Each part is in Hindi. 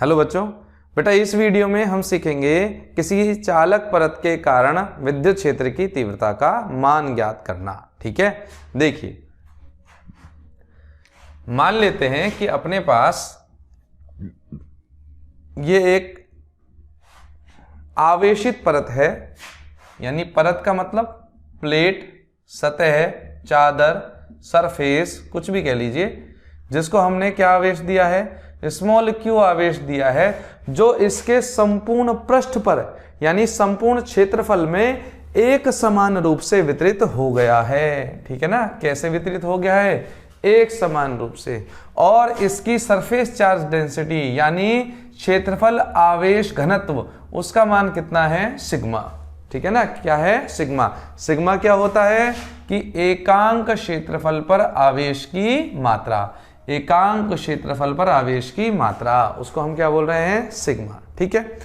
हेलो बच्चों, बेटा इस वीडियो में हम सीखेंगे किसी चालक परत के कारण विद्युत क्षेत्र की तीव्रता का मान ज्ञात करना। ठीक है, देखिए मान लेते हैं कि अपने पास ये एक आवेशित परत है, यानी परत का मतलब प्लेट, सतह, चादर, सरफेस, कुछ भी कह लीजिए, जिसको हमने क्या आवेश दिया है, स्मॉल क्यू आवेश दिया है, जो इसके संपूर्ण पृष्ठ पर यानी संपूर्ण क्षेत्रफल में एक समान रूप से वितरित हो गया है। ठीक है ना, कैसे वितरित हो गया है, एक समान रूप से। और इसकी सरफेस चार्ज डेंसिटी यानी क्षेत्रफल आवेश घनत्व, उसका मान कितना है, सिग्मा। ठीक है ना, क्या है, सिग्मा। सिग्मा क्या होता है कि एकांक क्षेत्रफल पर आवेश की मात्रा, एकांक क्षेत्रफल पर आवेश की मात्रा, उसको हम क्या बोल रहे हैं, सिग्मा। ठीक है,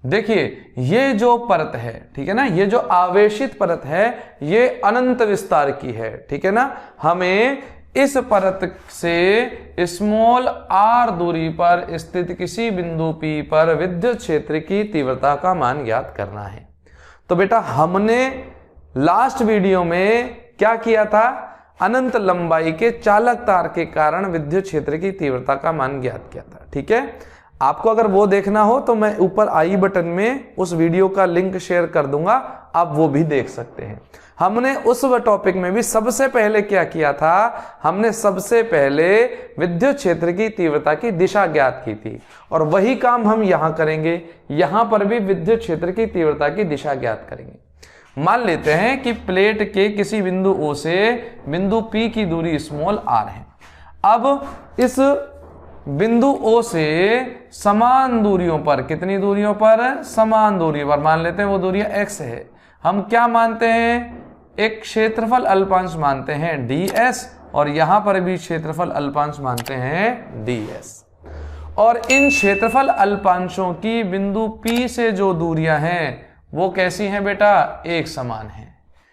देखिए ये जो परत है, ठीक है ना, ये जो आवेशित परत है ये अनंत विस्तार की है। ठीक है ना, हमें इस परत से स्मॉल r दूरी पर स्थित किसी बिंदु P पर विद्युत क्षेत्र की तीव्रता का मान ज्ञात करना है। तो बेटा हमने लास्ट वीडियो में क्या किया था, अनंत लंबाई के चालक तार के कारण विद्युत क्षेत्र की तीव्रता का मान ज्ञात किया था। ठीक है, आपको अगर वो देखना हो तो मैं ऊपर आई बटन में उस वीडियो का लिंक शेयर कर दूंगा, आप वो भी देख सकते हैं। हमने उस टॉपिक में भी सबसे पहले क्या किया था, हमने सबसे पहले विद्युत क्षेत्र की तीव्रता की दिशा ज्ञात की थी, और वही काम हम यहां करेंगे। यहां पर भी विद्युत क्षेत्र की तीव्रता की दिशा ज्ञात करेंगे। मान लेते हैं कि प्लेट के किसी बिंदु O से बिंदु P की दूरी स्मॉल r है। अब इस बिंदु O से समान दूरियों पर, कितनी दूरियों पर, समान दूरी पर, मान लेते हैं वो दूरी x है। हम क्या मानते हैं, एक क्षेत्रफल अल्पांश मानते हैं ds, और यहां पर भी क्षेत्रफल अल्पांश मानते हैं ds। और इन क्षेत्रफल अल्पांशों की बिंदु P से जो दूरियां हैं वो कैसी हैं बेटा, एक समान है।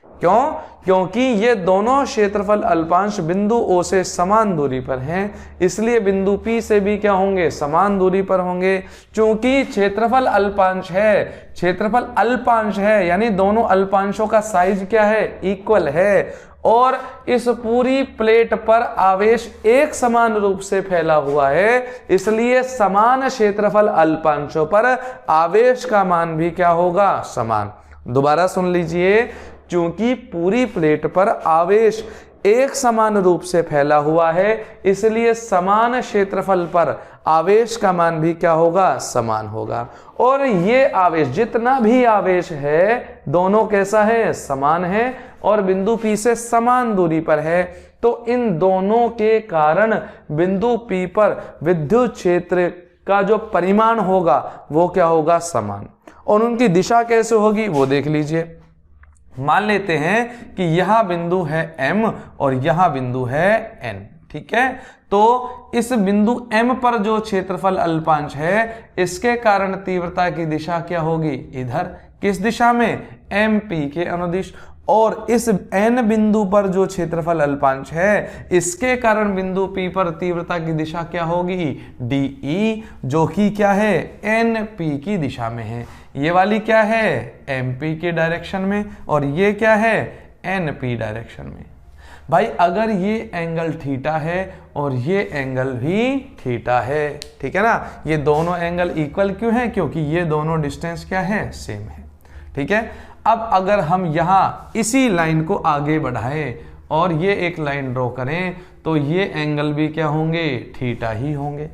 क्यों, क्योंकि ये दोनों क्षेत्रफल अल्पांश बिंदु O से समान दूरी पर हैं, इसलिए बिंदु P से भी क्या होंगे, समान दूरी पर होंगे। चूंकि क्षेत्रफल अल्पांश है, क्षेत्रफल अल्पांश है यानी दोनों अल्पांशों का साइज क्या है, इक्वल है, और इस पूरी प्लेट पर आवेश एक समान रूप से फैला हुआ है, इसलिए समान क्षेत्रफल अल्पांशों पर आवेश का मान भी क्या होगा, समान। दोबारा सुन लीजिए, क्योंकि पूरी प्लेट पर आवेश एक समान रूप से फैला हुआ है, इसलिए समान क्षेत्रफल पर आवेश का मान भी क्या होगा, समान होगा। और ये आवेश, जितना भी आवेश है, दोनों कैसा है, समान है, और बिंदु P से समान दूरी पर है। तो इन दोनों के कारण बिंदु P पर विद्युत क्षेत्र का जो परिमाण होगा वो क्या होगा, समान। और उनकी दिशा कैसे होगी वो देख लीजिए। मान लेते हैं कि यह बिंदु है M और यह बिंदु है N। ठीक है, तो इस बिंदु M पर जो क्षेत्रफल अल्पांश है, इसके कारण तीव्रता की दिशा क्या होगी, इधर, किस दिशा में, MP के अनुदिश। और इस N बिंदु पर जो क्षेत्रफल अल्पांश है, इसके कारण बिंदु P पर तीव्रता की दिशा क्या होगी, DE, जो कि क्या है, NP की दिशा में है। ये वाली क्या है, MP के डायरेक्शन में, और ये क्या है, NP डायरेक्शन में। भाई अगर ये एंगल थीटा है और ये एंगल भी थीटा है, ठीक है ना, ये दोनों एंगल इक्वल क्यों है, क्योंकि ये दोनों डिस्टेंस क्या है, सेम है। ठीक है, अब अगर हम यहाँ इसी लाइन को आगे बढ़ाएं और ये एक लाइन ड्रॉ करें, तो ये एंगल भी क्या होंगे, थीटा ही होंगे।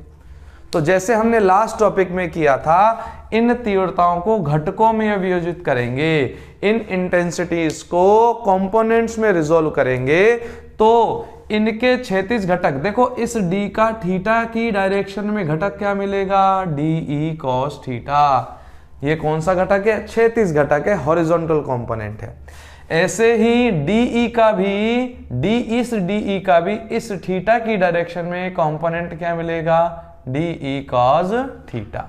तो जैसे हमने लास्ट टॉपिक में किया था, इन तीव्रताओं को घटकों में विभाजित करेंगे, इन इंटेंसिटीज को कंपोनेंट्स में रिजोल्व करेंगे, तो इनके क्षैतिज घटक, देखो इस D का थीटा की डायरेक्शन में घटक क्या मिलेगा, DE cos थीटा। ये कौन सा घटक है, क्षैतिज घटक है, हॉरिजॉन्टल कंपोनेंट है। ऐसे ही DE का भी इस थीटा की डायरेक्शन में कंपोनेंट क्या मिलेगा, DE cos थीटा।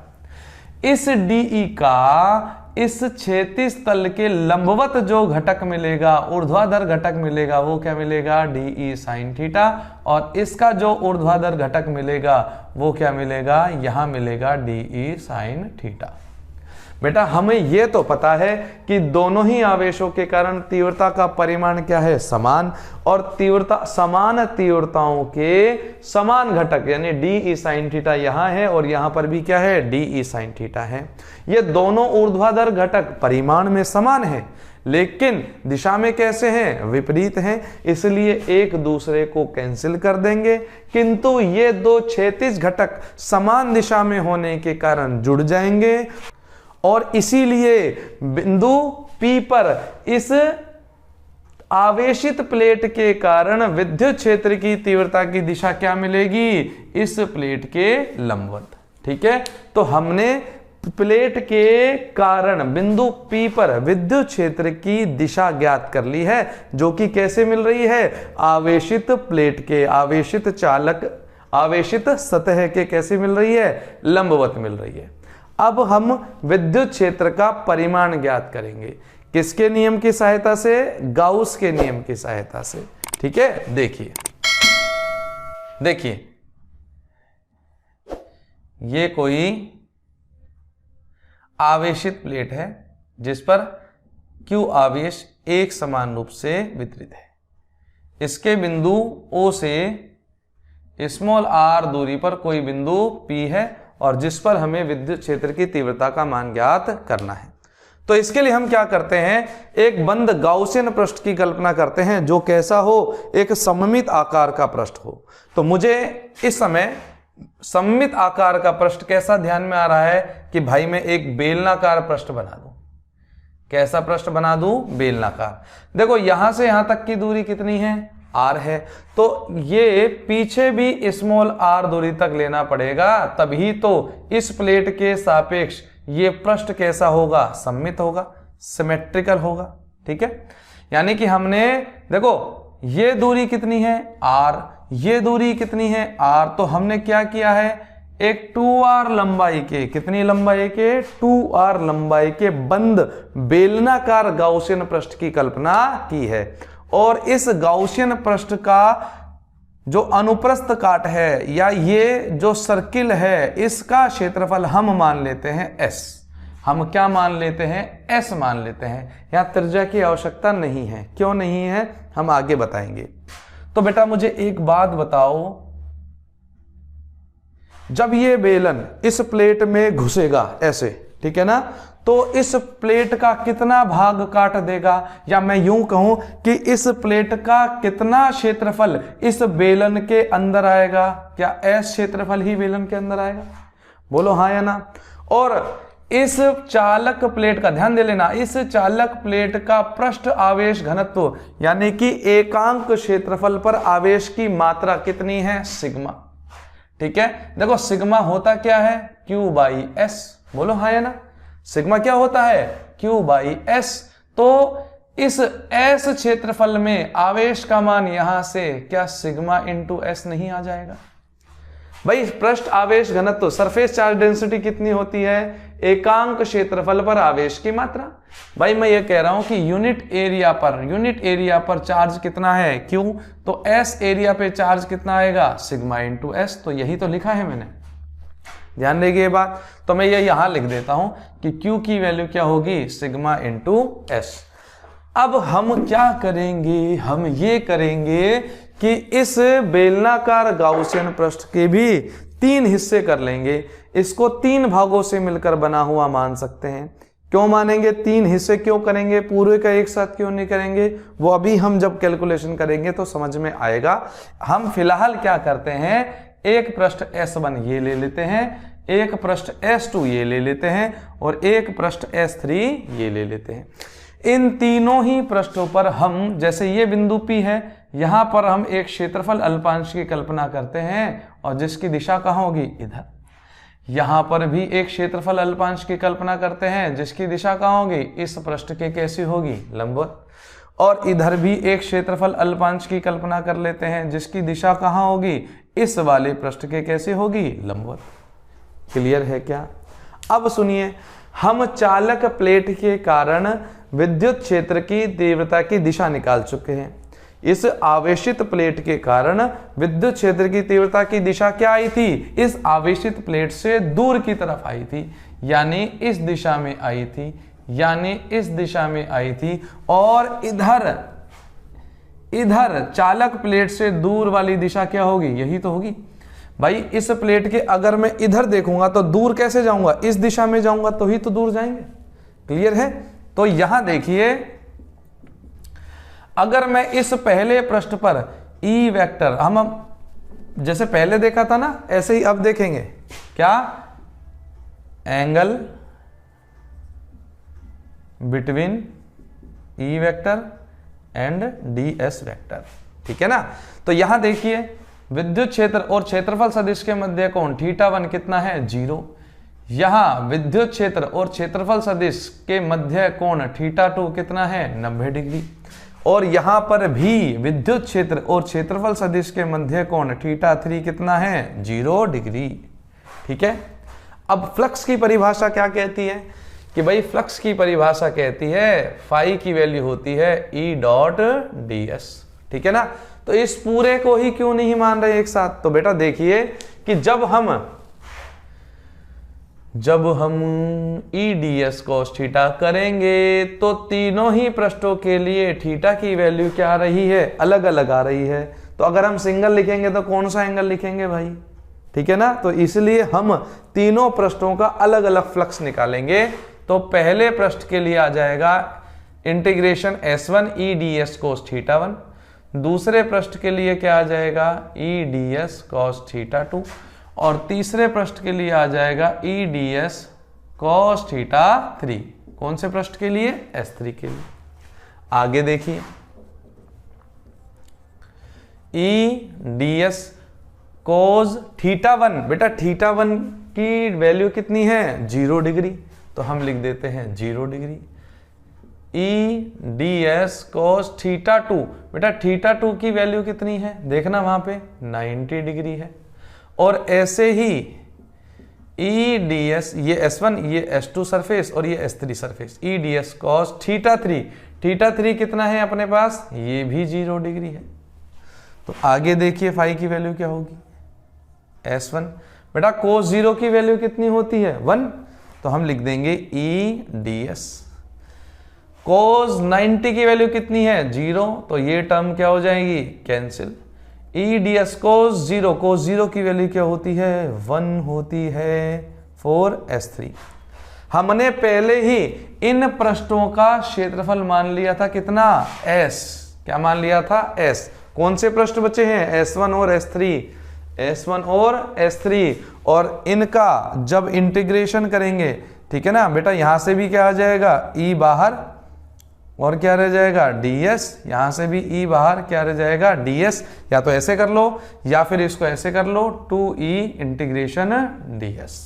इस DE का इस क्षैतिज तल के लंबवत जो घटक मिलेगा, ऊर्ध्वाधर घटक मिलेगा, वो क्या मिलेगा, डी साइन थीटा। और इसका जो ऊर्ध्वाधर घटक मिलेगा वो क्या मिलेगा, यहां मिलेगा डी साइन थीटा। बेटा हमें यह तो पता है कि दोनों ही आवेशों के कारण तीव्रता का परिमाण क्या है, समान, और तीव्रता, समान तीव्रताओं के समान घटक यानी डी साइन थीटा यहां है और यहां पर भी क्या है, डी साइन थीटा है। ये दोनों ऊर्ध्वाधर घटक परिमाण में समान है लेकिन दिशा में कैसे हैं, विपरीत हैं, इसलिए एक दूसरे को कैंसिल कर देंगे। किंतु ये दो क्षैतिज घटक समान दिशा में होने के कारण जुड़ जाएंगे और इसीलिए बिंदु P पर इस आवेशित प्लेट के कारण विद्युत क्षेत्र की तीव्रता की दिशा क्या मिलेगी, इस प्लेट के लंबवत। ठीक है, तो हमने प्लेट के कारण बिंदु P पर विद्युत क्षेत्र की दिशा ज्ञात कर ली है, जो कि कैसे मिल रही है, आवेशित प्लेट के, आवेशित चालक, आवेशित सतह के कैसे मिल रही है, लंबवत मिल रही है। अब हम विद्युत क्षेत्र का परिमाण ज्ञात करेंगे, किसके नियम की सहायता से, गाउस के नियम की सहायता से। ठीक है, देखिए देखिए ये कोई आवेशित प्लेट है जिस पर Q आवेश एक समान रूप से वितरित है। इसके बिंदु O से स्मॉल r दूरी पर कोई बिंदु P है और जिस पर हमें विद्युत क्षेत्र की तीव्रता का मान ज्ञात करना है। तो इसके लिए हम क्या करते हैं, एक बंद गाउसियन पृष्ठ की कल्पना करते हैं जो कैसा हो, एक सममित आकार का पृष्ठ हो। तो मुझे इस समय सममित आकार का पृष्ठ कैसा ध्यान में आ रहा है कि भाई मैं एक बेलनाकार पृष्ठ बना दूं। कैसा पृष्ठ बना दूं, बेलनाकार। देखो यहां से यहां तक की दूरी कितनी है, r है, तो ये पीछे भी स्मॉल r दूरी तक लेना पड़ेगा, तभी तो इस प्लेट के सापेक्ष ये पृष्ठ कैसा होगा, सममित होगा, सिमेट्रिकल होगा। ठीक है, यानी कि हमने देखो ये दूरी कितनी है, r, ये दूरी कितनी है, r, तो हमने क्या किया है, एक 2r लंबाई के, कितनी लंबाई के, 2r लंबाई के बंद बेलनाकार गाउसियन पृष्ठ की कल्पना की है। और इस गाउसियन पृष्ठ का जो अनुप्रस्थ काट है या ये जो सर्किल है, इसका क्षेत्रफल हम मान लेते हैं s। हम क्या मान लेते हैं, s मान लेते हैं। यहां त्रिज्या की आवश्यकता नहीं है। क्यों नहीं है, हम आगे बताएंगे। तो बेटा मुझे एक बात बताओ, जब ये बेलन इस प्लेट में घुसेगा ऐसे, ठीक है ना, तो इस प्लेट का कितना भाग काट देगा, या मैं यूं कहूं कि इस प्लेट का कितना क्षेत्रफल इस बेलन के अंदर आएगा, क्या s क्षेत्रफल ही बेलन के अंदर आएगा, बोलो हाँ या ना। और इस चालक प्लेट का ध्यान दे लेना, इस चालक प्लेट का पृष्ठ आवेश घनत्व यानी कि एकांक क्षेत्रफल पर आवेश की मात्रा कितनी है, सिग्मा। ठीक है, देखो सिग्मा होता क्या है, Q बाई S, बोलो हाँ या ना। सिग्मा क्या होता है, Q बाई S। तो इस S क्षेत्रफल में आवेश का मान यहां से क्या सिग्मा इंटू S नहीं आ जाएगा। भाई पृष्ठ आवेश घनत्व, सरफेस चार्ज डेंसिटी कितनी होती है, एकांक क्षेत्रफल पर आवेश की मात्रा। भाई मैं ये कह रहा हूं कि यूनिट एरिया पर चार्ज कितना है, Q, तो S एरिया पे चार्ज कितना आएगा, सिग्मा इंटू S। तो यही तो लिखा है मैंने, ध्यान देंगे ये बात। तो मैं ये यहां लिख देता हूं कि Q की वैल्यू क्या होगी, सिग्मा इंटू S। अब हम क्या करेंगे, हम ये करेंगे कि इस बेलनाकार गाउसियन पृष्ठ के भी 3 हिस्से कर लेंगे, इसको 3 भागों से मिलकर बना हुआ मान सकते हैं। क्यों मानेंगे, 3 हिस्से क्यों करेंगे, पूरे का एक साथ क्यों नहीं करेंगे, वो अभी हम जब कैलकुलेशन करेंगे तो समझ में आएगा। हम फिलहाल क्या करते हैं, एक पृष्ठ S1 ये ले लेते हैं, एक पृष्ठ S2 ये ले लेते हैं और एक पृष्ठ S3 ये ले लेते हैं। इन तीनों ही पृष्ठों पर हम, जैसे ये बिंदु P है, यहां पर हम एक क्षेत्रफल अल्पांश की कल्पना करते हैं और जिसकी दिशा कहां होगी, इधर। यहां पर भी एक क्षेत्रफल अल्पांश की कल्पना करते हैं जिसकी दिशा कहां होगी, इस पृष्ठ के कैसी होगी, लंबवत। और इधर भी एक क्षेत्रफल अल्पांश की कल्पना कर लेते हैं जिसकी दिशा कहां होगी, इस वाले पृष्ठ के कैसे होगी, लंबवत। क्लियर है क्या। अब सुनिए, हम चालक प्लेट के कारण विद्युत क्षेत्र की तीव्रता की दिशा निकाल चुके हैं। इस आवेशित प्लेट के कारण विद्युत क्षेत्र की तीव्रता की दिशा क्या आई थी? इस आवेशित प्लेट से दूर की तरफ आई थी, यानी इस दिशा में आई थी, यानी इस दिशा में आई थी। और इधर चालक प्लेट से दूर वाली दिशा क्या होगी? यही तो होगी भाई। इस प्लेट के अगर मैं इधर देखूंगा तो दूर कैसे जाऊंगा? इस दिशा में जाऊंगा तो ही तो दूर जाएंगे। क्लियर है? तो यहां देखिए, अगर मैं इस पहले पृष्ठ पर ई वेक्टर, हम जैसे पहले देखा था ना, ऐसे ही अब देखेंगे। क्या? Angle between E vector and D S vector, ठीक है ना। तो यहां देखिए, विद्युत क्षेत्र और क्षेत्रफल सदिश के मध्य कोण θ1 कितना है? 0। यहां विद्युत क्षेत्र और क्षेत्रफल सदिश के मध्य कोण θ2 कितना है? 90 डिग्री। और यहां पर भी विद्युत क्षेत्र और क्षेत्रफल सदिश के मध्य कोण θ3 कितना है? 0 डिग्री। ठीक है। अब फ्लक्स की परिभाषा क्या कहती है? कि भाई फ्लक्स की परिभाषा कहती है फाई की वैल्यू होती है E डॉट ds। ठीक है ना। तो इस पूरे को ही क्यों नहीं मान रहे एक साथ? तो बेटा देखिए कि जब हम E ds cos थीटा करेंगे तो तीनों ही पृष्ठों के लिए थीटा की वैल्यू क्या आ रही है? अलग अलग आ रही है। तो अगर हम सिंगल लिखेंगे तो कौन सा एंगल लिखेंगे भाई? ठीक है ना। तो इसलिए हम तीनों पृष्ठों का अलग अलग फ्लक्स निकालेंगे। तो पहले पृष्ठ के लिए आ जाएगा integration S1 E ds cos θ1। दूसरे पृष्ठ के लिए क्या आ जाएगा? E ds cos θ2। और तीसरे पृष्ठ के लिए आ जाएगा E ds cos θ3। कौन से पृष्ठ के लिए? S3 के लिए। आगे देखिए, E ds cos θ1, बेटा θ1 की वैल्यू कितनी है? 0 डिग्री। तो हम लिख देते हैं 0 डिग्री। E ds cos θ2, बेटा θ2 की वैल्यू कितनी है? देखना वहां पे 90 डिग्री है। और ऐसे ही E ds, ये S1, ये S2 सरफेस और ये S3 surface, E ds cos θ3, θ3 कितना है अपने पास? ये भी 0 डिग्री है। तो आगे देखिए फाई की वैल्यू क्या होगी? S1, बेटा cos 0 की वैल्यू कितनी होती है? 1। तो हम लिख देंगे E ds cos 90 की वैल्यू कितनी है? 0। तो ये टर्म क्या हो जाएगी? कैंसिल। E ds cos 0 की वैल्यू क्या होती है? 1 होती है 4s3। हमने पहले ही इन पृष्ठों का क्षेत्रफल मान लिया था कितना? S। क्या मान लिया था? S। कौन से पृष्ठ बचे हैं? S1 और S3, S1 और S3। और इनका जब इंटीग्रेशन करेंगे, ठीक है ना बेटा, यहां से भी क्या आ जाएगा? E बाहर, और क्या रह जाएगा? ds। यहां से भी E बाहर, क्या रह जाएगा? ds। या तो ऐसे कर लो या फिर इसको ऐसे कर लो, 2E इंटीग्रेशन ds।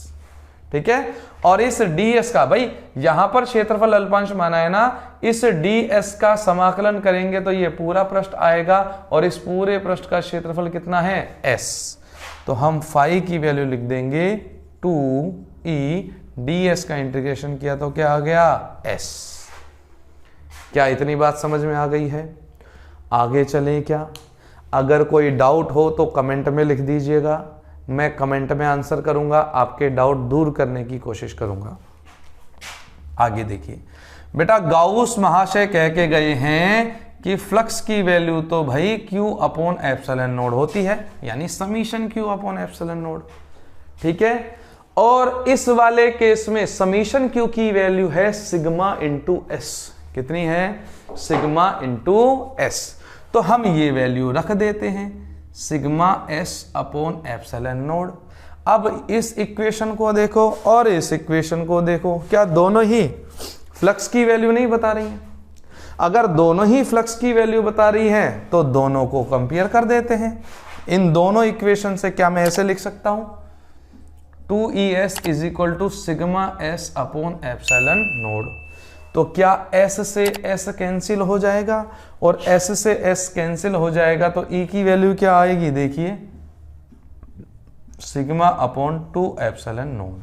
ठीक है। और इस ds का, भाई यहां पर क्षेत्रफल अल्पांश माना है ना, इस ds का समाकलन करेंगे तो ये पूरा पृष्ठ आएगा। और इस पूरे पृष्ठ का क्षेत्रफल कितना है? s। तो हम फाई की वैल्यू लिख देंगे 2E ds का इंटीग्रेशन किया तो क्या आ गया? s। क्या इतनी बात समझ में आ गई है? आगे चलें क्या? अगर कोई डाउट हो तो कमेंट में लिख दीजिएगा, मैं कमेंट में आंसर करूंगा, आपके डाउट दूर करने की कोशिश करूंगा। आगे देखिए बेटा, गाउस महाशय कह के गए हैं कि फ्लक्स की वैल्यू तो भाई Q अपॉन एप्सिलॉन नोड होती है, यानी summation Q upon epsilon node. ठीक है। और इस वाले केस में समीशन Q की वैल्यू है सिग्मा इंटू एस। कितनी है? Sigma into S. तो हम ये वैल्यू रख देते हैं, sigma S upon epsilon node. अब इस इक्वेशन को देखो और इस इक्वेशन को देखो, क्या दोनों ही फ्लक्स की वैल्यू नहीं बता रही हैं? अगर दोनों ही फ्लक्स की वैल्यू बता रही हैं तो दोनों को कंपेयर कर देते हैं। इन दोनों इक्वेशन से क्या मैं ऐसे लिख सकता हूं? 2es is equal to sigma S upon epsilon naught. तो क्या s से s कैंसिल हो जाएगा? और s से s कैंसिल हो जाएगा तो e की वैल्यू क्या आएगी? देखिए, सिग्मा अपॉन 2 एप्सिलॉन नोड।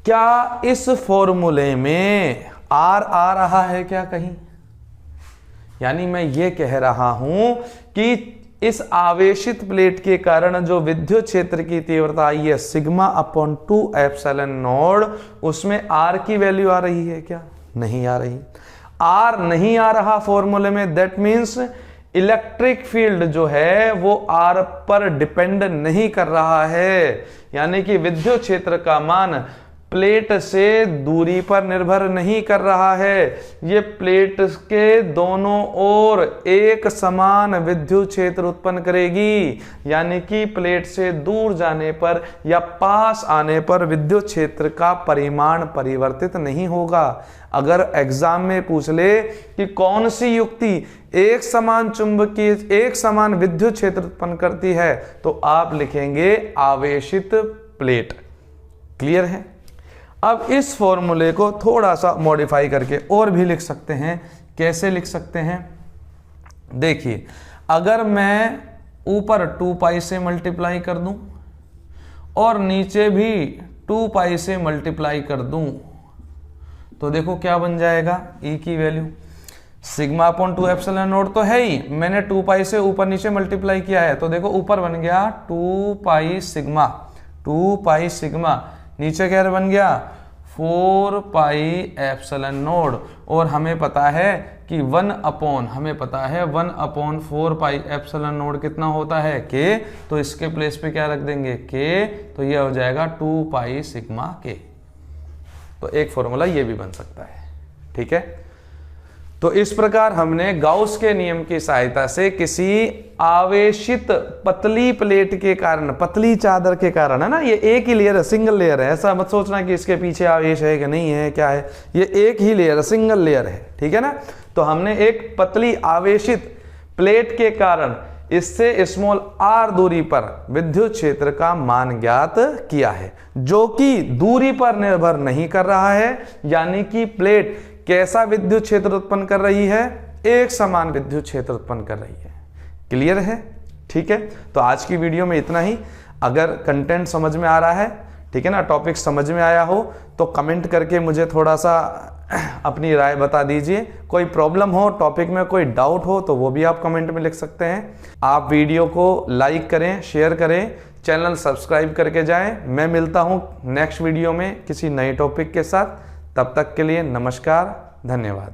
क्या इस फॉर्मूले में आर आ रहा है क्या कहीं? यानी मैं ये कह रहा हूं कि इस आवेशित प्लेट के कारण जो विद्युत क्षेत्र की तीव्रता आई है सिग्मा अपॉन 2 एप्सिलॉन नॉट, उसमें आर की वैल्यू आ रही है क्या? नहीं आ रही। आर नहीं आ रहा फॉर्मूले में, दैट मीन्स इलेक्ट्रिक फील्ड जो है वो आर पर डिपेंड नहीं कर रहा है, यानी कि विद्युत क्षेत्र का मान प्लेट से दूरी पर निर्भर नहीं कर रहा है। ये प्लेट के दोनों ओर एक समान विद्युत क्षेत्र उत्पन्न करेगी, यानी कि प्लेट से दूर जाने पर या पास आने पर विद्युत क्षेत्र का परिमाण परिवर्तित नहीं होगा। अगर एग्जाम में पूछ ले कि कौन सी युक्ति एक समान चुंबकीय एक समान विद्युत क्षेत्र उत्पन्न करती है, तो आप लिखेंगे आवेशित प्लेट। क्लियर है? अब इस फॉर्मूले को थोड़ा सा मॉडिफाई करके और भी लिख सकते हैं। कैसे लिख सकते हैं? देखिए, अगर मैं ऊपर 2 पाई से मल्टीप्लाई कर दूं और नीचे भी 2 पाई से मल्टीप्लाई कर दूं, तो देखो क्या बन जाएगा। ई की value sigma upon 2 epsilon not तो है ही, मैंने 2 पाई से ऊपर नीचे मल्टीप्लाई किया है, तो देखो ऊपर बन गया 2 पाई सिग्मा, 2 पाई सिग्मा, नीचे क्या बन गया 4 पाई एप्सिलॉन नॉट। और हमें पता है कि 1 अपॉन 4 पाई एप्सिलॉन नॉट कितना होता है के, तो इसके प्लेस पे क्या रख देंगे के, तो ये हो जाएगा 2 पाई सिग्मा के। तो एक फॉर्मूला ये भी बन सकता है। ठीक है, तो इस प्रकार हमने गाउस के नियम की सहायता से किसी आवेशित पतली प्लेट के कारण, पतली चादर के कारण, है ना, ये एक ही लेयर है, सिंगल लेयर है, ऐसा मत सोचना कि इसके पीछे आवेश है कि नहीं है, क्या है, ये एक ही लेयर, सिंगल लेयर है। ठीक है ना, तो हमने एक पतली आवेशित प्लेट के कारण इससे स्मॉल आर दूरी पर विद्युत क्षेत्र का मान ज्ञात किया है, जो कि दूरी पर निर्भर नहीं कर रहा है, यानी कि प्लेट कैसा विद्युत क्षेत्र उत्पन्न कर रही है, एक समान विद्युत क्षेत्र उत्पन्न कर रही है। क्लियर है? ठीक है, तो आज की वीडियो में इतना ही। अगर कंटेंट समझ में आ रहा है, ठीक है ना, टॉपिक समझ में आया हो, तो कमेंट करके मुझे थोड़ा सा अपनी राय बता दीजिए। कोई प्रॉब्लम हो, टॉपिक में कोई डाउट हो, तो वो भी आप कमेंट में लिख सकते हैं। आप वीडियो को लाइक करें, शेयर करें, चैनल सब्सक्राइब करके जाएं। मैं मिलता हूं नेक्स्ट वीडियो में किसी नए टॉपिक के साथ। तब तक के लिए नमस्कार, धन्यवाद।